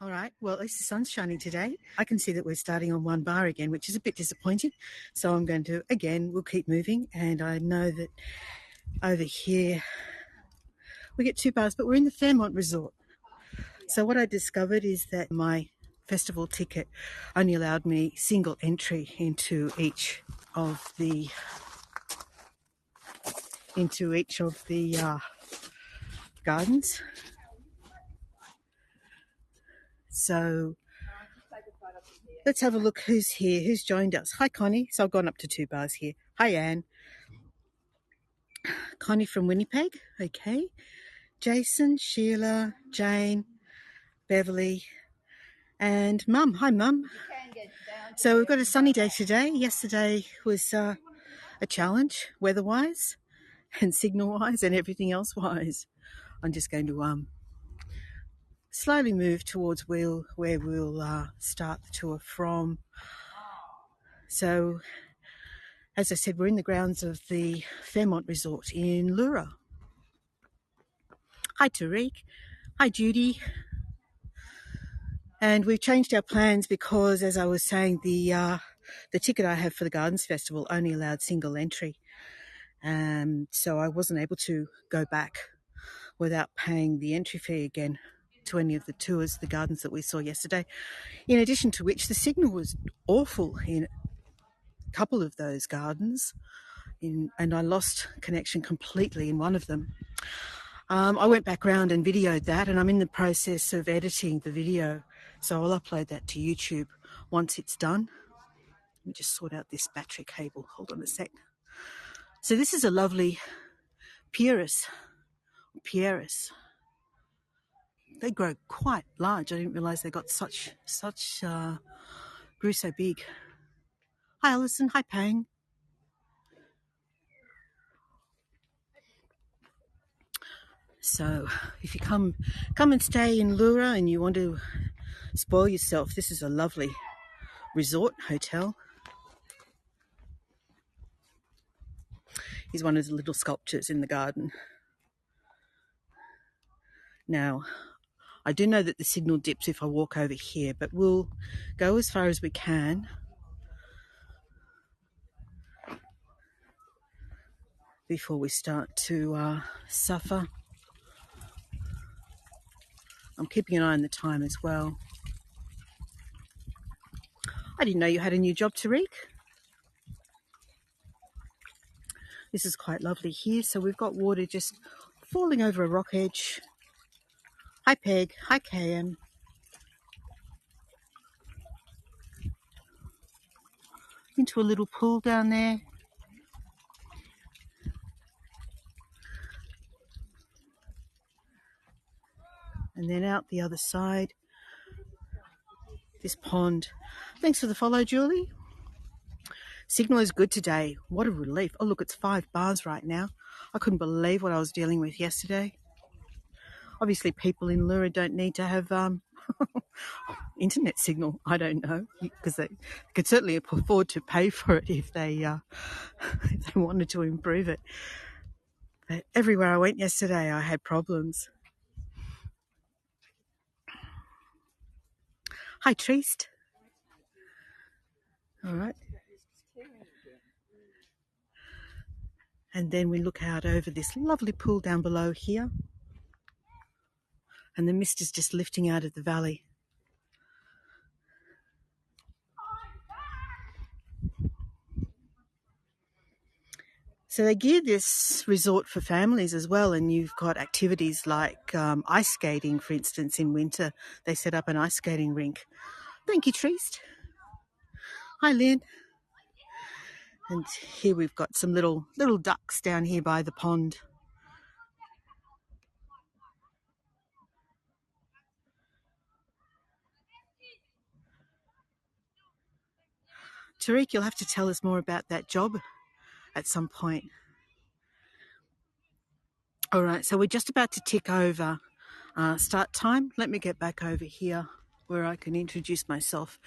All right, well, at least the sun's shining today. I can see that we're starting on one bar again, which is a bit disappointing. So I'm going to, again, we'll keep moving. And I know that over here we get 2 bars, but we're in the Fairmont Resort. So what I discovered is that my festival ticket only allowed me single entry into each of the gardens. So let's have a look who's here, who's joined us. Hi, Connie. So I've gone up to 2 bars here. Hi, Anne. Connie from Winnipeg. Okay. Jason, Sheila, Jane, Beverly, and Mum. Hi, Mum. So we've got a sunny day today. Yesterday was a challenge, weather-wise and signal-wise and everything else-wise. I'm just going to slowly move towards where we'll start the tour from. So, as I said, we're in the grounds of the Fairmont Resort in Leura. Hi, Tariq. Hi, Judy. And we've changed our plans because, as I was saying, the ticket I have for the Gardens Festival only allowed single entry. So I wasn't able to go back without paying the entry fee again to any of the tours, the gardens that we saw yesterday. In addition to which, the signal was awful in a couple of those gardens, and I lost connection completely in one of them. I went back round and videoed that, and I'm in the process of editing the video, so I'll upload that to YouTube once it's done. Let me just sort out this battery cable. Hold on a sec. So this is a lovely Pieris. They grow quite large. I didn't realise they got grew so big. Hi, Alison. Hi, Pang. So if you come and stay in Leura and you want to spoil yourself, this is a lovely resort hotel. Here's one of the little sculptures in the garden. Now, I do know that the signal dips if I walk over here, but we'll go as far as we can before we start to suffer. I'm keeping an eye on the time as well. I didn't know you had a new job, Tariq. This is quite lovely here. So we've got water just falling over a rock edge. Hi, Peg. Hi, KM. Into a little pool down there. And then out the other side, this pond. Thanks for the follow, Julie. Signal is good today. What a relief. Oh, look, it's 5 bars right now. I couldn't believe what I was dealing with yesterday. Obviously, people in Leura don't need to have internet signal. I don't know, because they could certainly afford to pay for it if they wanted to improve it. But everywhere I went yesterday, I had problems. Hi, Trist. All right. And then we look out over this lovely pool down below here. And the mist is just lifting out of the valley. So they gear this resort for families as well, and you've got activities like ice skating, for instance, in winter. They set up an ice skating rink. Thank you, Trist. Hi, Lynn. And here we've got some little ducks down here by the pond. Tariq, you'll have to tell us more about that job at some point. All right, so we're just about to tick over start time. Let me get back over here where I can introduce myself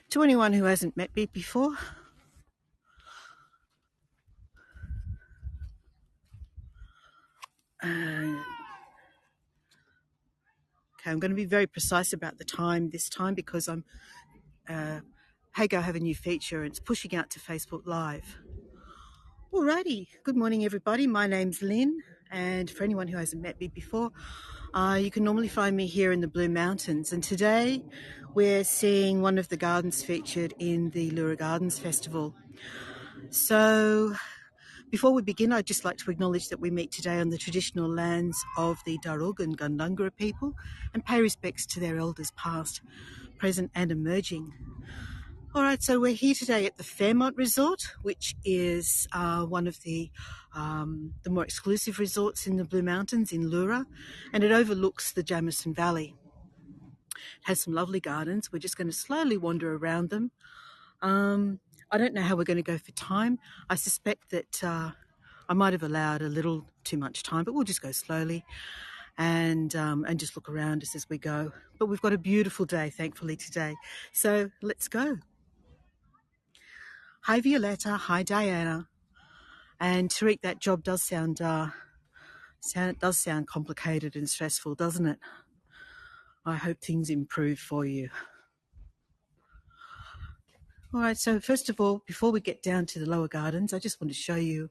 to anyone who hasn't met me before. Okay, I'm going to be very precise about the time this time because I'm Hago have a new feature and it's pushing out to Facebook Live. Alrighty, good morning everybody. My name's Lynn, and for anyone who hasn't met me before, you can normally find me here in the Blue Mountains, and today we're seeing one of the gardens featured in the Leura Gardens Festival. So before we begin, I'd just like to acknowledge that we meet today on the traditional lands of the Darug and Gundungurra people and pay respects to their elders past, present and emerging. All right, so we're here today at the Fairmont Resort, which is one of the more exclusive resorts in the Blue Mountains in Leura, and it overlooks the Jamison Valley. It has some lovely gardens. We're just going to slowly wander around them. I don't know how we're going to go for time. I suspect that I might have allowed a little too much time, but we'll just go slowly and just look around us as we go. But we've got a beautiful day, thankfully, today. So let's go. Hi, Violetta. Hi, Diana. And Tariq, that job does sound complicated and stressful, doesn't it? I hope things improve for you. All right, so first of all, before we get down to the lower gardens, I just want to show you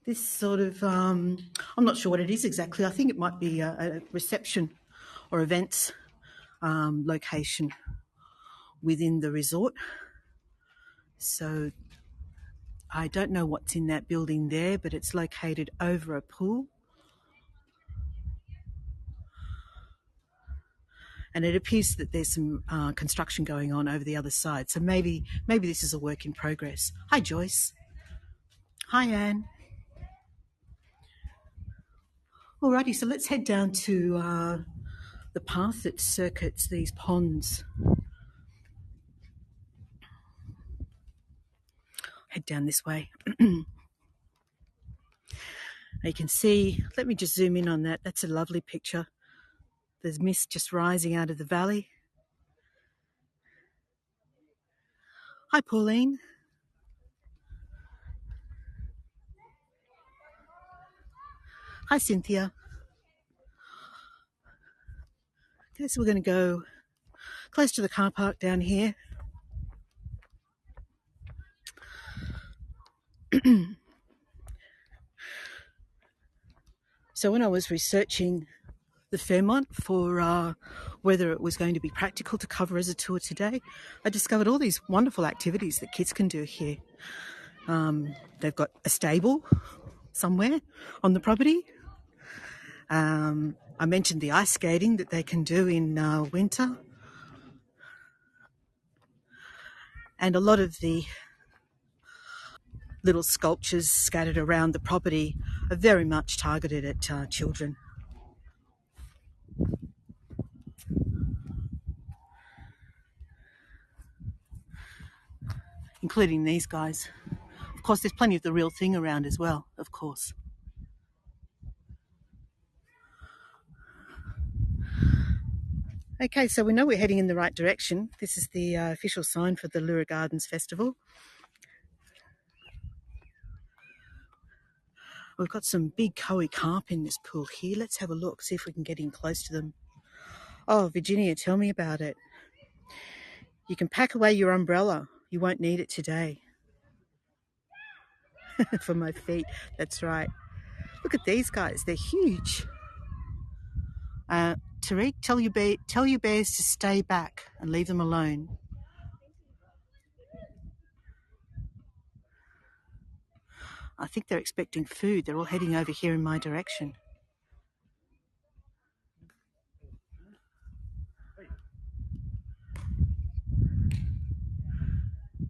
this sort of, I'm not sure what it is exactly. I think it might be a reception or events location within the resort. So I don't know what's in that building there, but it's located over a pool. And it appears that there's some construction going on over the other side. So maybe this is a work in progress. Hi, Joyce. Hi, Anne. Alrighty, so let's head down to the path that circuits these ponds. Head down this way. You can see, let me just zoom in on that. That's a lovely picture. There's mist just rising out of the valley. Hi, Pauline. Hi, Cynthia. Okay, so we're going to go close to the car park down here. So when I was researching the Fairmont for whether it was going to be practical to cover as a tour today, I discovered all these wonderful activities that kids can do here. They've got a stable somewhere on the property. I mentioned the ice skating that they can do in winter. And a lot of the little sculptures scattered around the property are very much targeted at children. Including these guys. Of course, there's plenty of the real thing around as well, of course. Okay, so we know we're heading in the right direction. This is the official sign for the Leura Gardens Festival. We've got some big koi carp in this pool here. Let's have a look, see if we can get in close to them. Oh, Virginia, tell me about it. You can pack away your umbrella. You won't need it today. For my feet, that's right. Look at these guys, they're huge. Tariq, tell your bears to stay back and leave them alone. I think they're expecting food. They're all heading over here in my direction.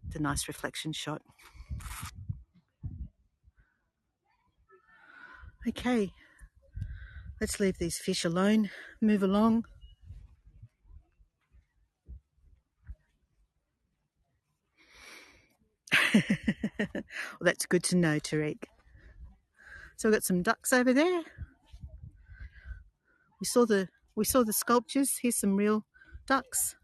It's a nice reflection shot. Okay, let's leave these fish alone. Move along. Well, that's good to know, Tariq. So we've got some ducks over there. We saw the sculptures. Here's some real ducks.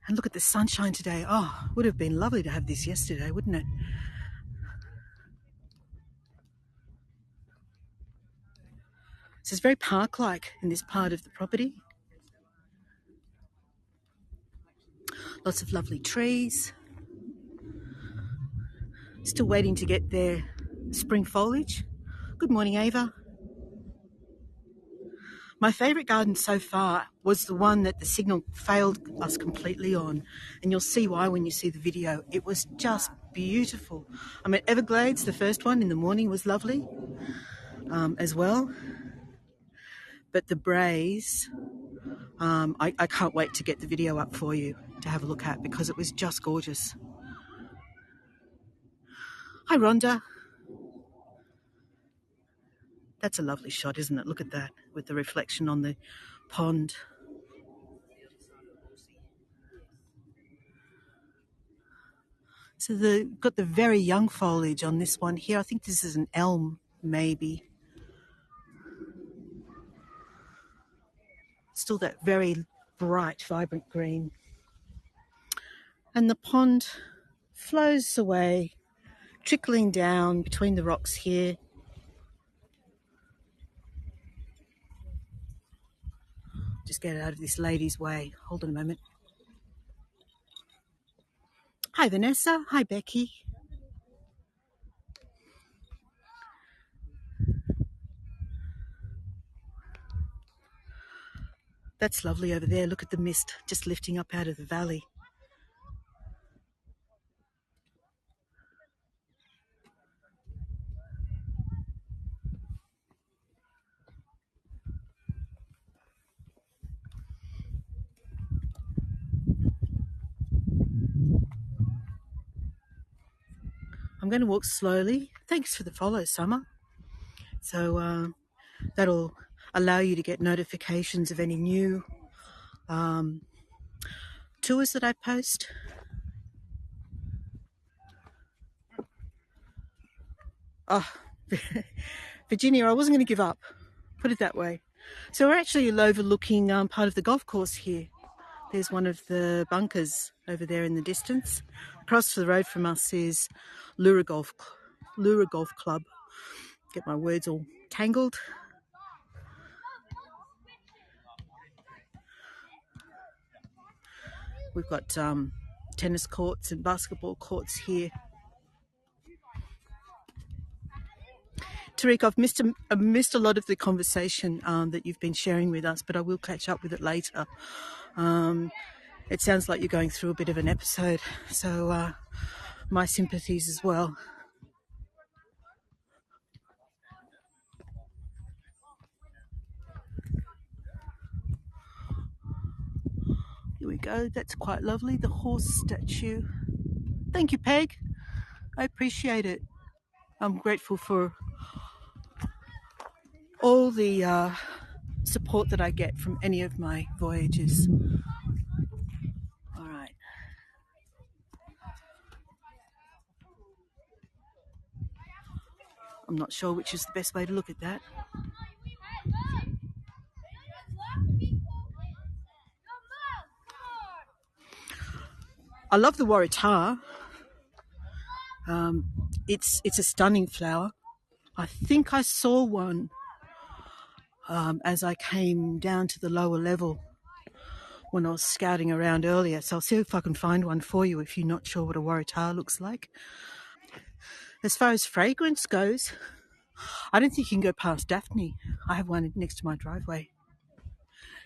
And look at the sunshine today. Oh, would have been lovely to have this yesterday, wouldn't it? So it's very park-like in this part of the property. Lots of lovely trees. Still waiting to get their spring foliage. Good morning, Ava. My favourite garden so far was the one that the signal failed us completely on, and you'll see why when you see the video. It was just beautiful. I mean, Everglades, the first one in the morning, was lovely as well. But the Braes, I can't wait to get the video up for you to have a look at because it was just gorgeous. Hi, Rhonda. That's a lovely shot, isn't it? Look at that with the reflection on the pond. So got the very young foliage on this one here. I think this is an elm, maybe. Still that very bright, vibrant green. And the pond flows away, trickling down between the rocks here. Just get out of this lady's way. Hold on a moment. Hi, Vanessa. Hi, Becky. That's lovely over there. Look at the mist just lifting up out of the valley. I'm going to walk slowly. Thanks for the follow, Summer. So that'll allow you to get notifications of any new tours that I post. Oh, Virginia, I wasn't going to give up, put it that way. So we're actually overlooking part of the golf course here. There's one of the bunkers over there in the distance. Across the road from us is Leura Golf Club. Get my words all tangled. We've got tennis courts and basketball courts here. Tariq, I've missed a lot of the conversation that you've been sharing with us, but I will catch up with it later. It sounds like you're going through a bit of an episode, so my sympathies as well. Here we go. That's quite lovely. The horse statue. Thank you, Peg. I appreciate it. I'm grateful for all the support that I get from any of my voyages. All right. I'm not sure which is the best way to look at that. I love the waratah. It's a stunning flower. I think I saw one as I came down to the lower level when I was scouting around earlier. So I'll see if I can find one for you if you're not sure what a waratah looks like. As far as fragrance goes, I don't think you can go past Daphne. I have one next to my driveway.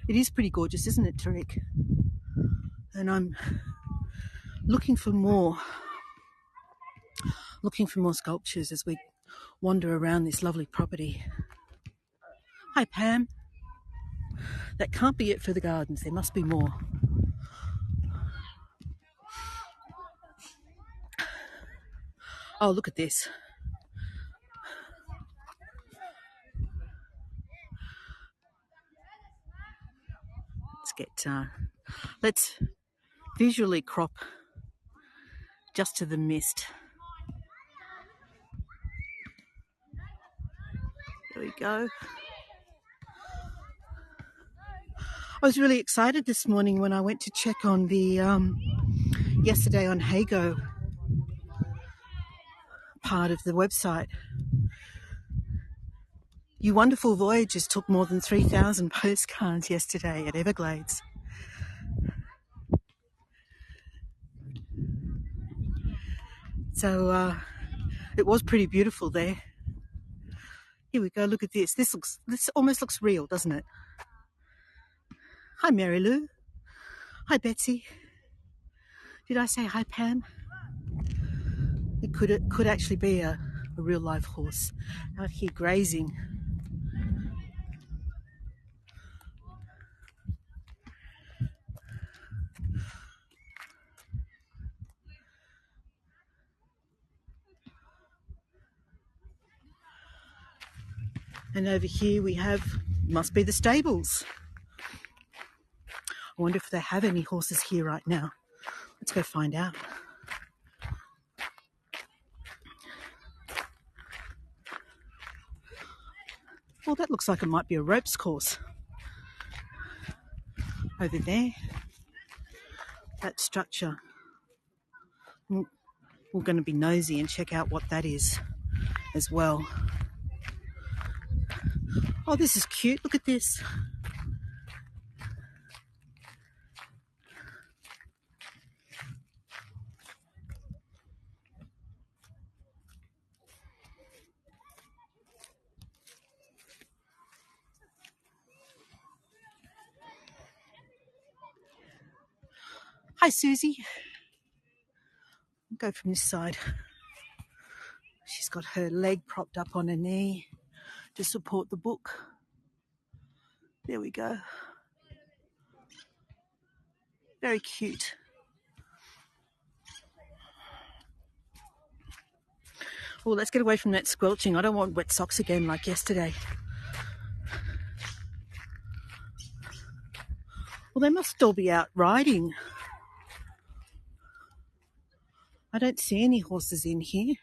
It is pretty gorgeous, isn't it, Tariq? And I'm looking for more sculptures as we wander around this lovely property. Hi, Pam. That can't be it for the gardens. There must be more. Oh, look at this. Let's visually crop just to the mist. There we go. I was really excited this morning when I went to check on the yesterday on Hago part of the website. You Wonderful Voyagers took more than 3,000 postcards yesterday at Everglades. So it was pretty beautiful there. Here we go, look at this. This almost looks real, doesn't it? Hi, Mary Lou. Hi, Betsy. Did I say hi, Pam? It could actually be a real live horse out here grazing. And over here we have, must be the stables. I wonder if they have any horses here right now. Let's go find out. Well, that looks like it might be a ropes course. Over there, that structure. We're going to be nosy and check out what that is as well. Oh, this is cute. Look at this. Hi, Susie. I'll go from this side. She's got her leg propped up on her knee to support the book. There we go. Very cute. Well, let's get away from that squelching. I don't want wet socks again like yesterday. Well, they must still be out riding. I don't see any horses in here,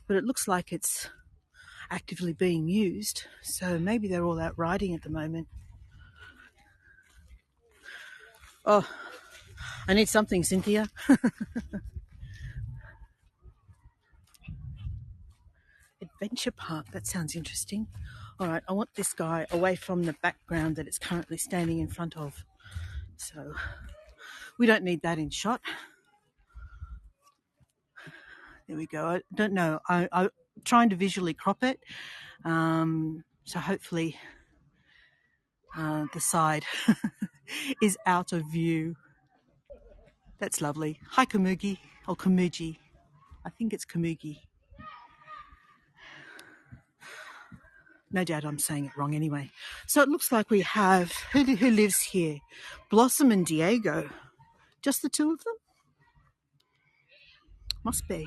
but it looks like it's actively being used. So maybe they're all out riding at the moment. Oh, I need something, Cynthia. Adventure park, that sounds interesting. All right, I want this guy away from the background that it's currently standing in front of. So we don't need that in shot. There we go. I don't know. I'm trying to visually crop it. So hopefully the side is out of view. That's lovely. Hi, Kamugi, or Kamuji. I think it's Kamugi. No doubt I'm saying it wrong anyway. So it looks like we have, who lives here? Blossom and Diego. Just the two of them? Must be.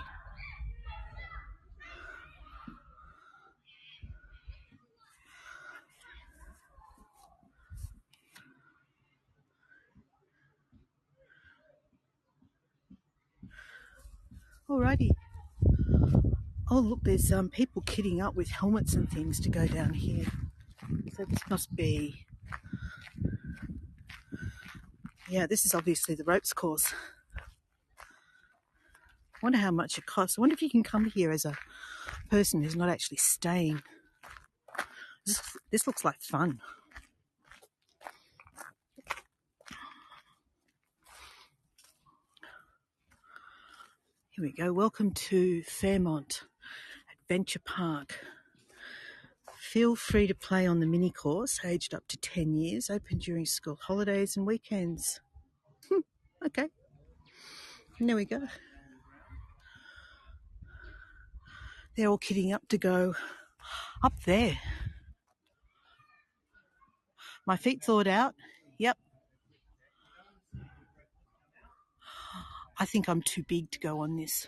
Alrighty. Oh, look, there's people kitting up with helmets and things to go down here. So this must be... Yeah, this is obviously the ropes course. I wonder how much it costs. I wonder if you can come here as a person who's not actually staying. This looks like fun. Here we go. Welcome to Fairmont Adventure Park. Feel free to play on the mini course, aged up to 10 years, open during school holidays and weekends. Okay. And there we go. They're all kitting up to go up there. My feet thawed out. Yep. I think I'm too big to go on this.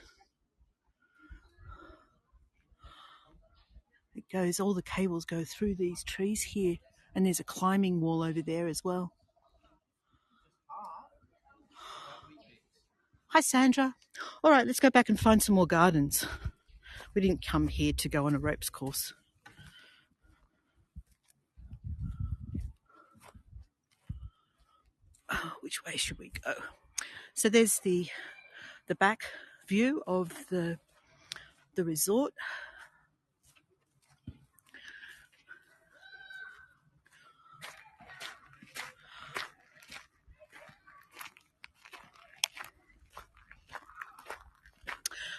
It goes, all the cables go through these trees here, and there's a climbing wall over there as well. Hi, Sandra. All right, let's go back and find some more gardens. We didn't come here to go on a ropes course. Oh, which way should we go? So there's the back view of the resort.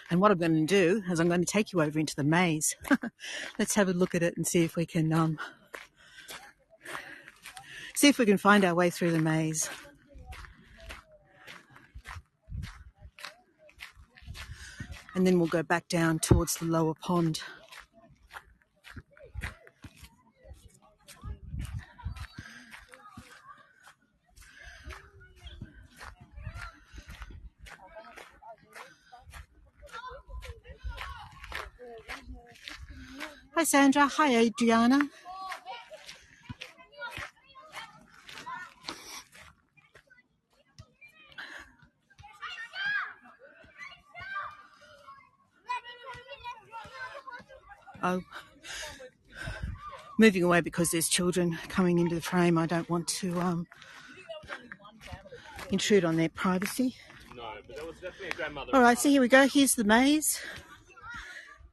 And what I'm going to do is I'm going to take you over into the maze. Let's have a look at it and see if we can find our way through the maze. And then we'll go back down towards the lower pond. Hi Sandra, hi Adriana. Oh, moving away because there's children coming into the frame. I don't want to intrude on their privacy. No, but that was definitely a grandmother. All right, so here we go. Here's the maze.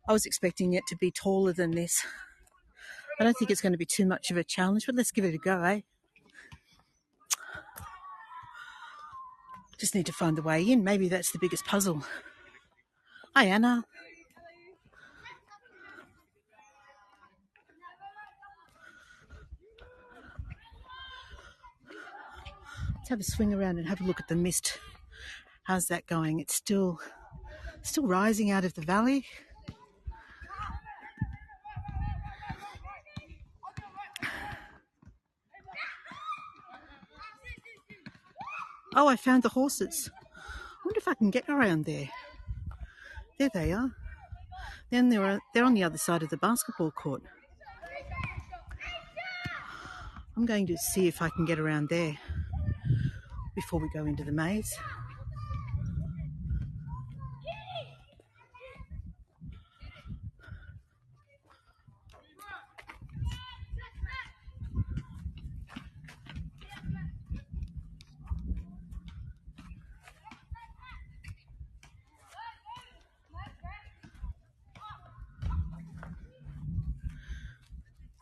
I was expecting it to be taller than this. I don't think it's going to be too much of a challenge, but let's give it a go, eh? Just need to find the way in. Maybe that's the biggest puzzle. Hi, Anna. Let's have a swing around and have a look at the mist. How's that going? It's still rising out of the valley. Oh, I found the horses. I wonder if I can get around there. There they are. Then they're on the other side of the basketball court. I'm going to see if I can get around there before we go into the maze.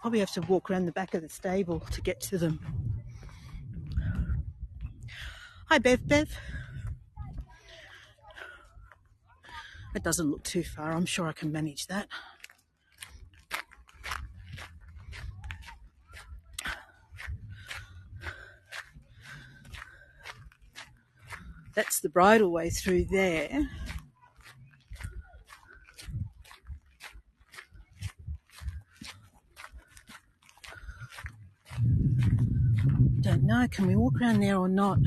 Probably have to walk around the back of the stable to get to them. Hi, Bev. It doesn't look too far. I'm sure I can manage that. That's the bridleway through there. Don't know, can we walk around there or not?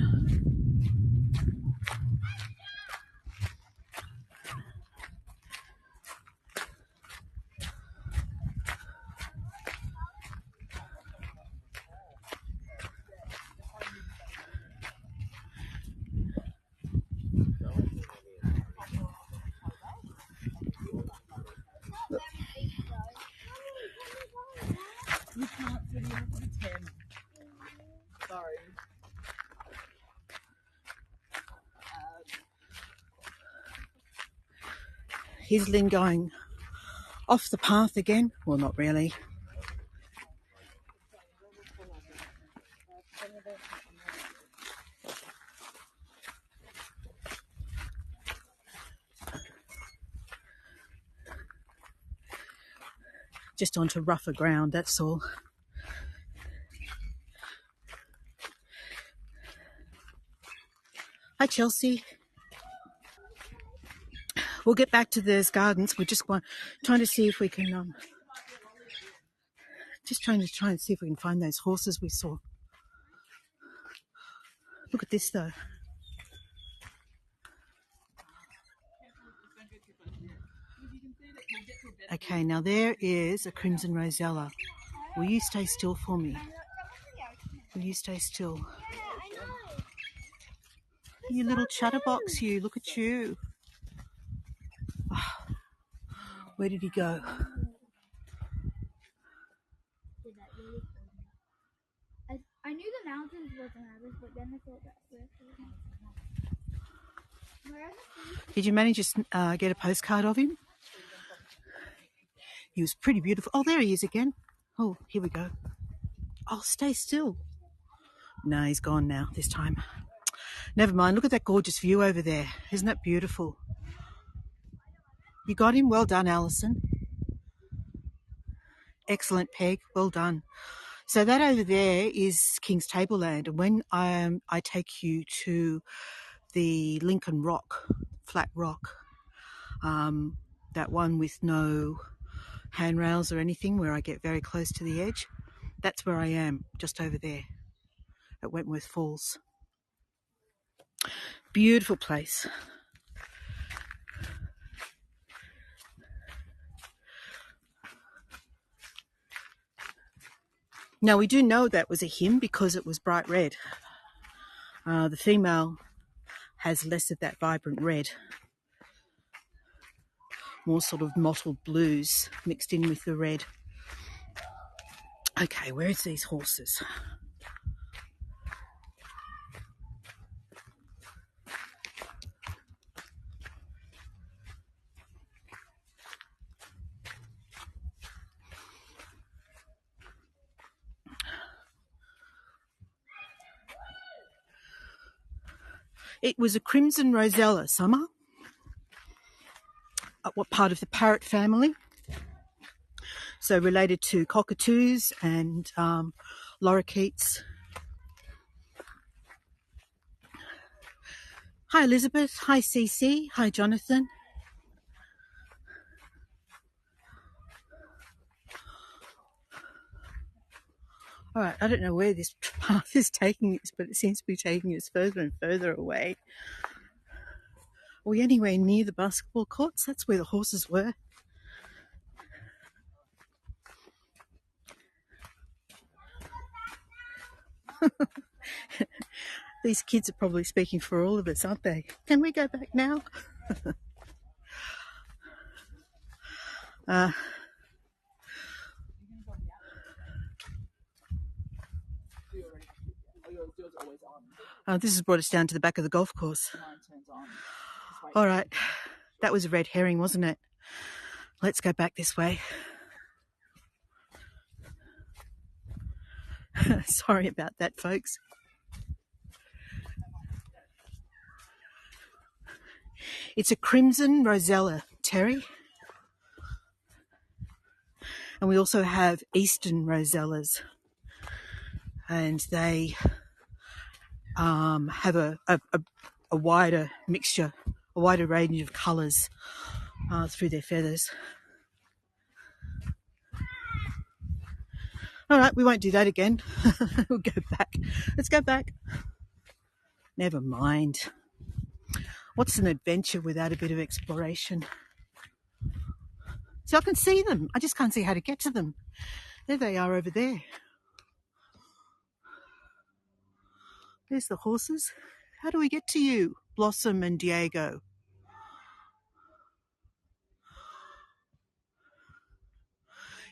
You can't sit in the tent. Sorry. Here's Lynn going off the path again. Well, not really. Just onto rougher ground, that's all. Hi, Chelsea. We'll get back to those gardens. We're just trying to see if we can, trying to see if we can find those horses we saw. Look at this, though. Okay, now there is a crimson rosella. Will you stay still for me? Will you stay still? You little chatterbox, you. Look at you. Oh, where did he go? I knew the mountains wasn't ours, but then I thought that Did you manage to get a postcard of him? He was pretty beautiful. Oh, there he is again. Oh, here we go. Oh, stay still. No, he's gone now this time. Never mind. Look at that gorgeous view over there. Isn't that beautiful? You got him? Well done, Alison. Excellent, Peg. Well done. So that over there is King's Tableland. And when I take you to the Lincoln Rock, flat rock, that one with no handrails or anything where I get very close to the edge, that's where I am, just over there at Wentworth Falls. Beautiful place. Now we do know that was a him because it was bright red. The female has less of that vibrant red, more sort of mottled blues mixed in with the red. Okay, where's these horses? It was a crimson rosella, Summer. What part of the parrot family? So related to cockatoos and lorikeets. Hi, Elizabeth. Hi, Cece. Hi, Jonathan. All right, I don't know where this path is taking us, but it seems to be taking us further and further away. Are we anywhere near the basketball courts? That's where the horses were. These kids are probably speaking for all of us, aren't they? Can we go back now? This has brought us down to the back of the golf course. All right, that was a red herring, wasn't it? Let's go back this way. Sorry about that, folks. It's a crimson rosella, Terry. And we also have eastern rosellas. And they have a wider mixture, a wider range of colours through their feathers. All right, we won't do that again. We'll go back. Let's go back. Never mind. What's an adventure without a bit of exploration? So I can see them. I just can't see how to get to them. There they are over there. There's the horses. How do we get to you, Blossom and Diego?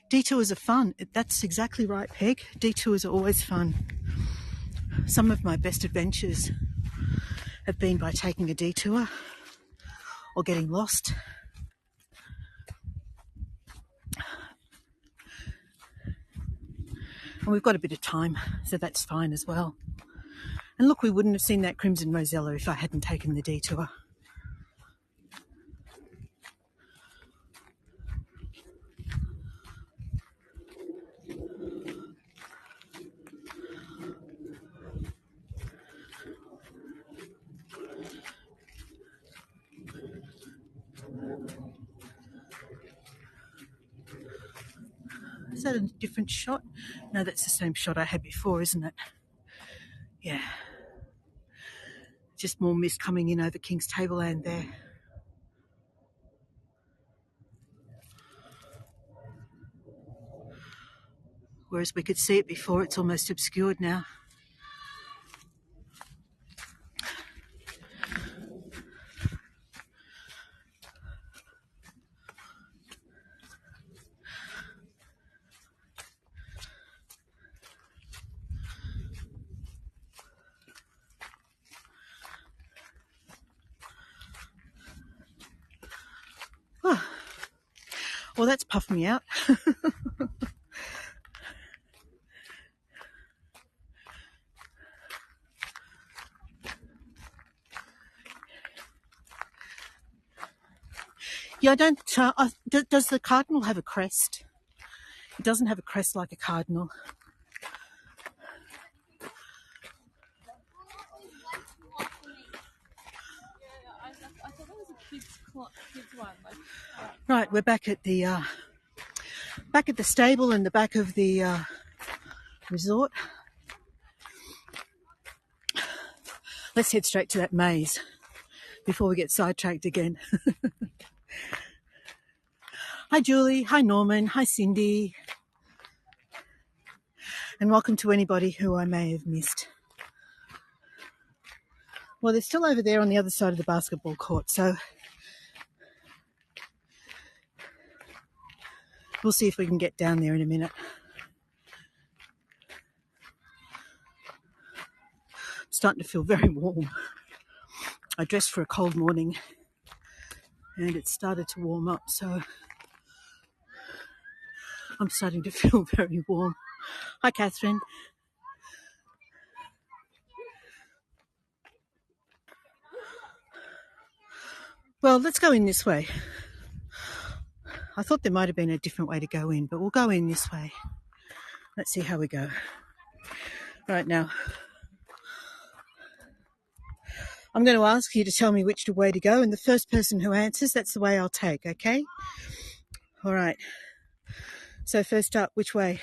Detours are fun. That's exactly right, Peg. Detours are always fun. Some of my best adventures have been by taking a detour or getting lost. And we've got a bit of time, so that's fine as well. And look, we wouldn't have seen that crimson rosella if I hadn't taken the detour. Is that a different shot? No, that's the same shot I had before, isn't it? Yeah. Just more mist coming in over King's Tableland there. Whereas we could see it before, it's almost obscured now. Oh, well, that's puffed me out. Yeah, I don't. Does the cardinal have a crest? It doesn't have a crest like a cardinal. I thought that was a kids one. Right, we're back at the stable in the back of the resort. Let's head straight to that maze before we get sidetracked again. Hi, Julie. Hi, Norman. Hi, Cindy. And welcome to anybody who I may have missed. Well, they're still over there on the other side of the basketball court, so we'll see if we can get down there in a minute. I'm starting to feel very warm. I dressed for a cold morning and it started to warm up, so I'm starting to feel very warm. Hi, Catherine. Well, let's go in this way. I thought there might have been a different way to go in, but we'll go in this way. Let's see how we go. Right now, I'm going to ask you to tell me which way to go, and the first person who answers, that's the way I'll take, okay? All right. So first up, which way?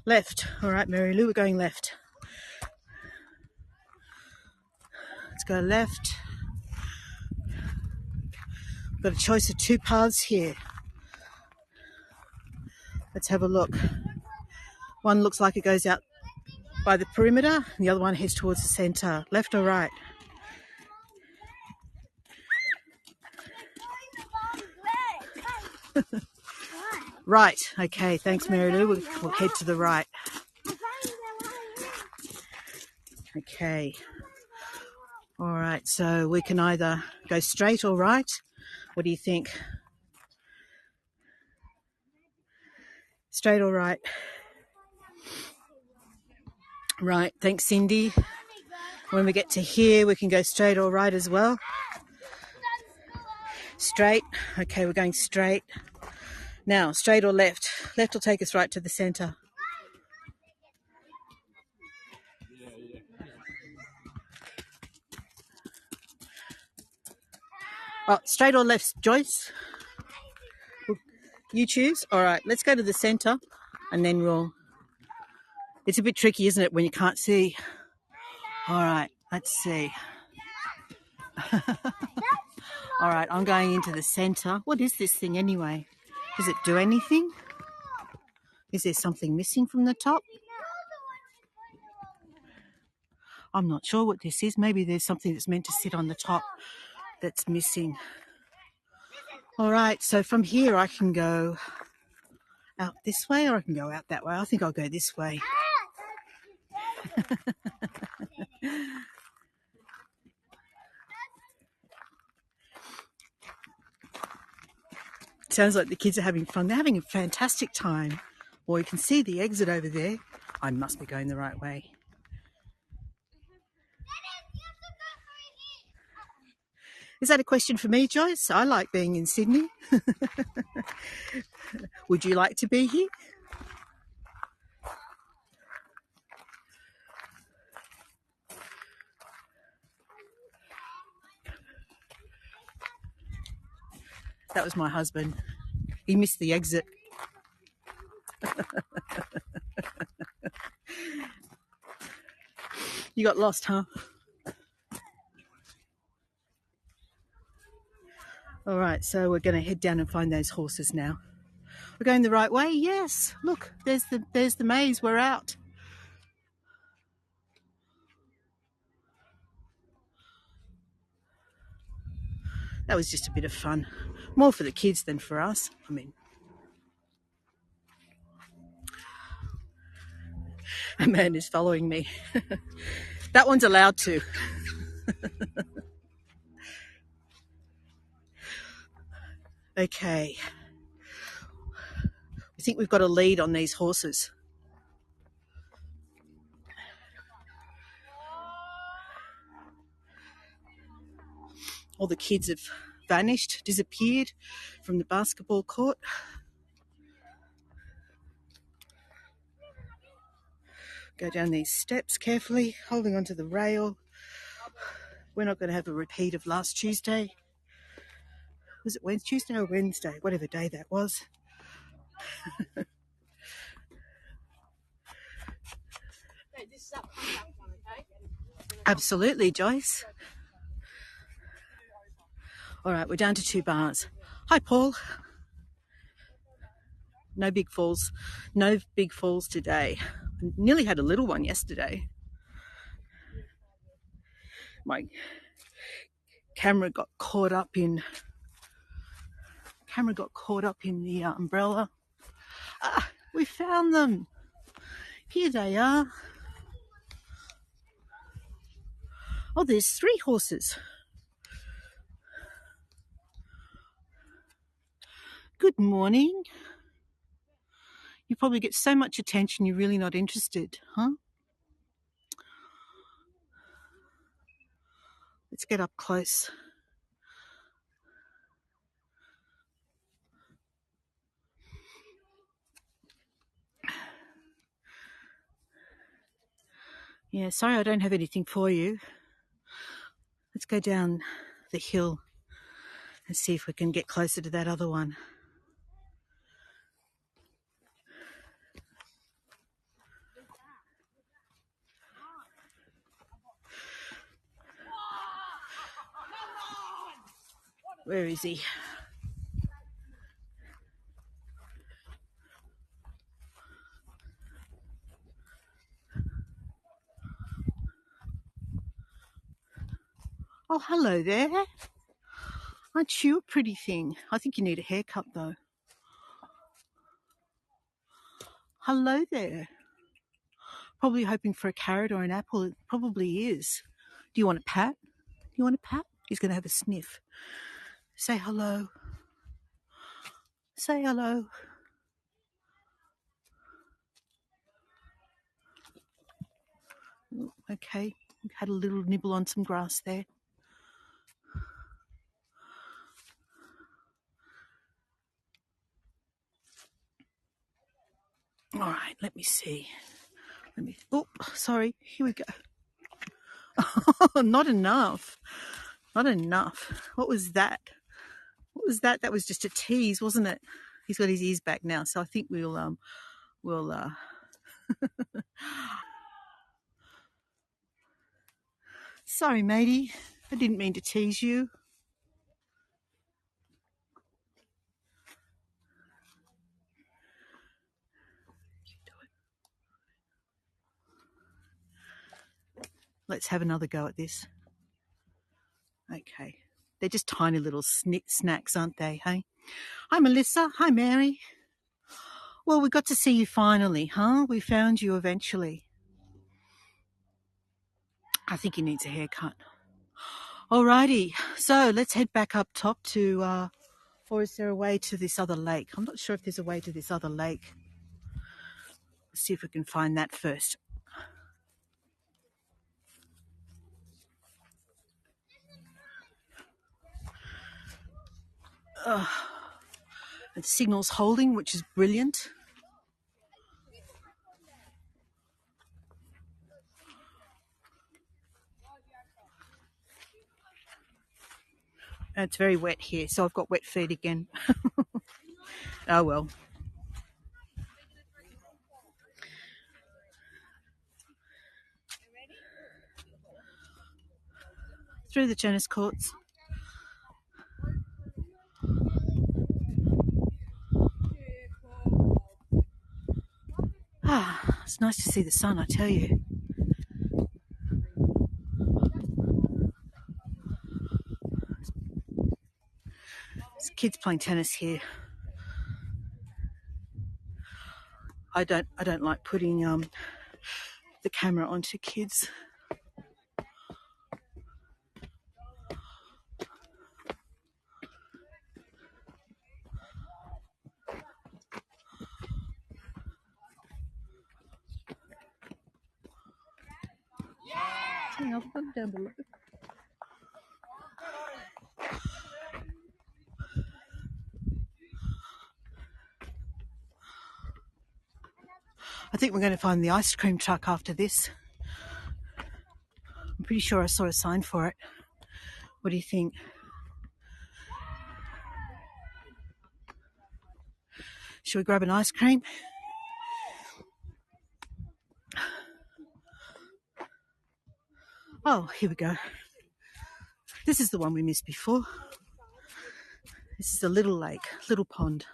Left. All right, Mary Lou, we're going left. Let's go left. We've got a choice of two paths here. Let's have a look. One looks like it goes out by the perimeter, and the other one heads towards the centre. Left or right? Right. Okay, thanks, Mary Lou. We'll head to the right. Okay. All right, so we can either go straight or right. What do you think? Straight or right? Right, thanks, Cindy. When we get to here, we can go straight or right as well. Straight. Okay, we're going straight. Now, straight or left? Left will take us right to the centre. Oh, straight or left, Joyce? You choose? All right, let's go to the centre and then we'll... It's a bit tricky, isn't it, when you can't see? All right, let's see. All right, I'm going into the centre. What is this thing anyway? Does it do anything? Is there something missing from the top? I'm not sure what this is. Maybe there's something that's meant to sit on the top that's missing. All right, so from here I can go out this way or I can go out that way. I think I'll go this way. Sounds like the kids are having fun. They're having a fantastic time. Well, you can see the exit over there. I must be going the right way. Is that a question for me, Joyce? I like being in Sydney. Would you like to be here? That was my husband. He missed the exit. You got lost, huh? All right, so we're going to head down and find those horses now. We're going the right way? Yes. Look, there's the maze. We're out. That was just a bit of fun. More for the kids than for us. I mean, a man is following me. That one's allowed to. Okay. I think we've got a lead on these horses. All the kids have vanished, disappeared from the basketball court. Go down these steps carefully, holding onto the rail. We're not going to have a repeat of last Tuesday. Was it Wednesday, Tuesday or Wednesday? Whatever day that was. Absolutely, Joyce. All right, we're down to 2 bars. Hi, Paul. No big falls. No big falls today. I nearly had a little one yesterday. My camera got caught up in the umbrella. Ah, we found them. Here they are. Oh, there's 3 horses. Good morning. You probably get so much attention you're really not interested, huh? Let's get up close. Yeah, sorry I don't have anything for you. Let's go down the hill and see if we can get closer to that other one. Where is he? Oh, hello there. Aren't you a pretty thing? I think you need a haircut, though. Hello there. Probably hoping for a carrot or an apple. It probably is. Do you want a pat? You want a pat? He's going to have a sniff. Say hello. Say hello. Okay, had a little nibble on some grass there. All right, let me see. Oh, sorry. Here we go. Not enough. Not enough. What was that? What was that? That was just a tease, wasn't it? He's got his ears back now, so I think we'll Sorry, matey. I didn't mean to tease you. Let's have another go at this. Okay. They're just tiny little snacks, aren't they, hey? Hi, Melissa. Hi, Mary. Well, we got to see you finally, huh? We found you eventually. I think he needs a haircut. Alrighty. So let's head back up top to, or is there a way to this other lake? I'm not sure if there's a way to this other lake. Let's see if we can find that first. The signal's holding, which is brilliant. It's very wet here, so I've got wet feet again. Oh well. Through the tennis courts. Ah, it's nice to see the sun, I tell you. There's kids playing tennis here. I don't like putting the camera onto kids. Another one down below. I think we're going to find the ice cream truck after this. I'm pretty sure I saw a sign for it. What do you think? Should we grab an ice cream? Oh, here we go. This is the one we missed before. This is a little lake, little pond.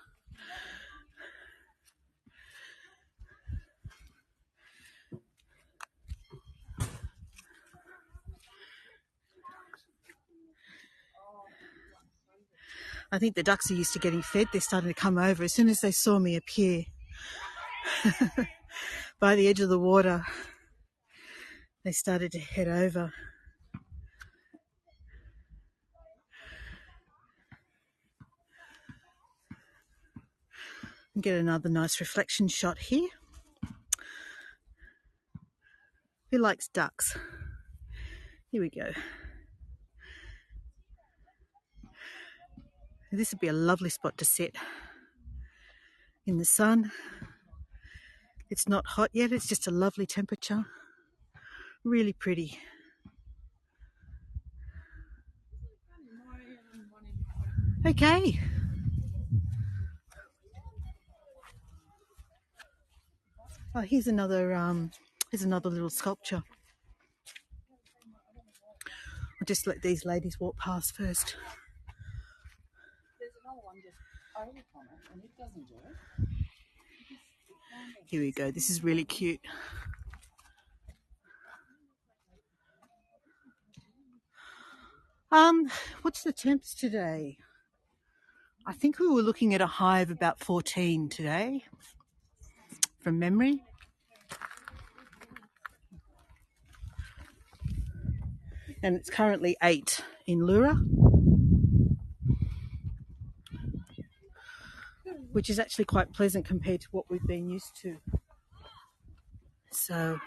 I think the ducks are used to getting fed. They're starting to come over. As soon as they saw me appear by the edge of the water, they started to head over. And get another nice reflection shot here. Who likes ducks? Here we go. This would be a lovely spot to sit in the sun. It's not hot yet, it's just a lovely temperature. Really pretty. Okay. Oh, here's another little sculpture. I'll just let these ladies walk past first. There's another one just over from it, and it doesn't do it. Here we go. This is really cute. What's the temps today? I think we were looking at a high of about 14 today, from memory. And it's currently 8 in Leura, which is actually quite pleasant compared to what we've been used to. So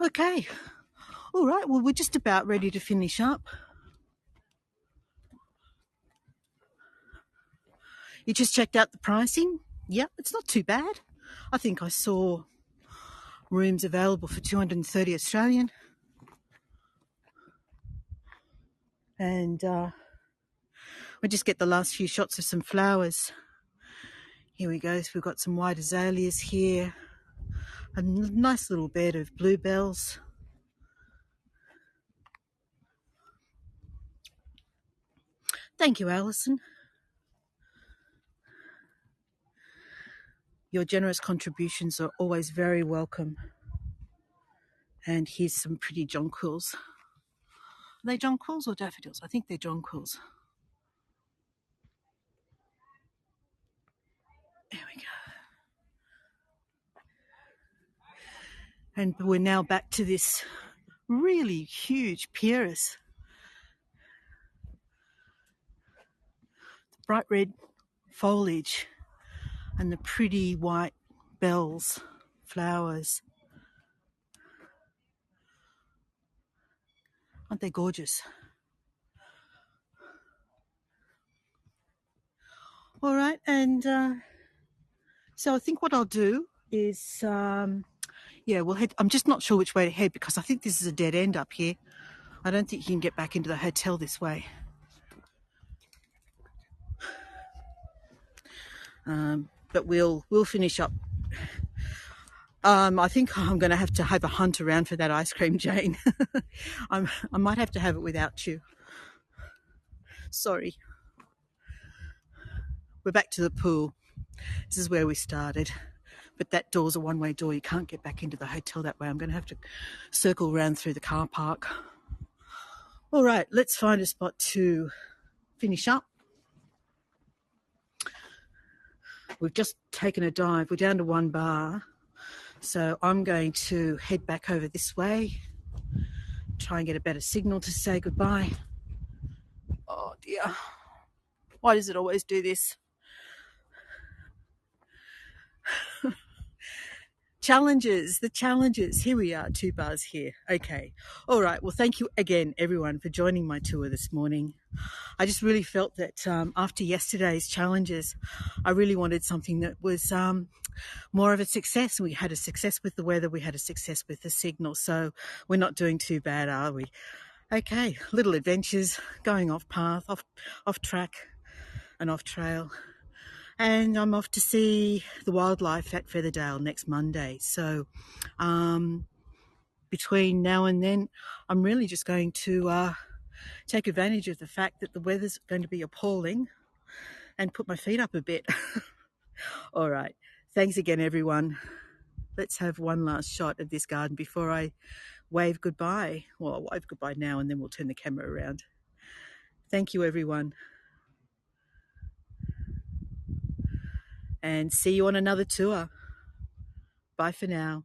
okay. All right, well, we're just about ready to finish up. You just checked out the pricing? Yep, it's not too bad. I think I saw rooms available for 230 Australian. And we'll just get the last few shots of some flowers. Here we go. So we've got some white azaleas here. A nice little bed of bluebells. Thank you, Alison. Your generous contributions are always very welcome. And here's some pretty jonquils. Are they jonquils or daffodils? I think they're jonquils. There we go. And we're now back to this really huge pieris. The bright red foliage and the pretty white bells, flowers. Aren't they gorgeous? All right, and so I think what I'll do is, we'll head. I'm just not sure which way to head because I think this is a dead end up here. I don't think you can get back into the hotel this way. But we'll finish up. I think I'm going to have a hunt around for that ice cream, Jane. I might have to have it without you. Sorry. We're back to the pool. This is where we started. But that door's a one-way door. You can't get back into the hotel that way. I'm going to have to circle around through the car park. All right, let's find a spot to finish up. We've just taken a dive. We're down to 1 bar. So I'm going to head back over this way, try and get a better signal to say goodbye. Oh dear. Why does it always do this? Challenges, the challenges. Here we are, 2 bars here. Okay. All right. Well, thank you again, everyone, for joining my tour this morning. I just really felt that after yesterday's challenges, I really wanted something that was more of a success. We had a success with the weather. We had a success with the signal. So we're not doing too bad, are we? Okay. Little adventures, going off path, off track and off trail. And I'm off to see the wildlife at Featherdale next Monday. So between now and then, I'm really just going to take advantage of the fact that the weather's going to be appalling and put my feet up a bit. All right. Thanks again, everyone. Let's have one last shot of this garden before I wave goodbye. Well, I'll wave goodbye now and then we'll turn the camera around. Thank you, everyone. And see you on another tour. Bye for now.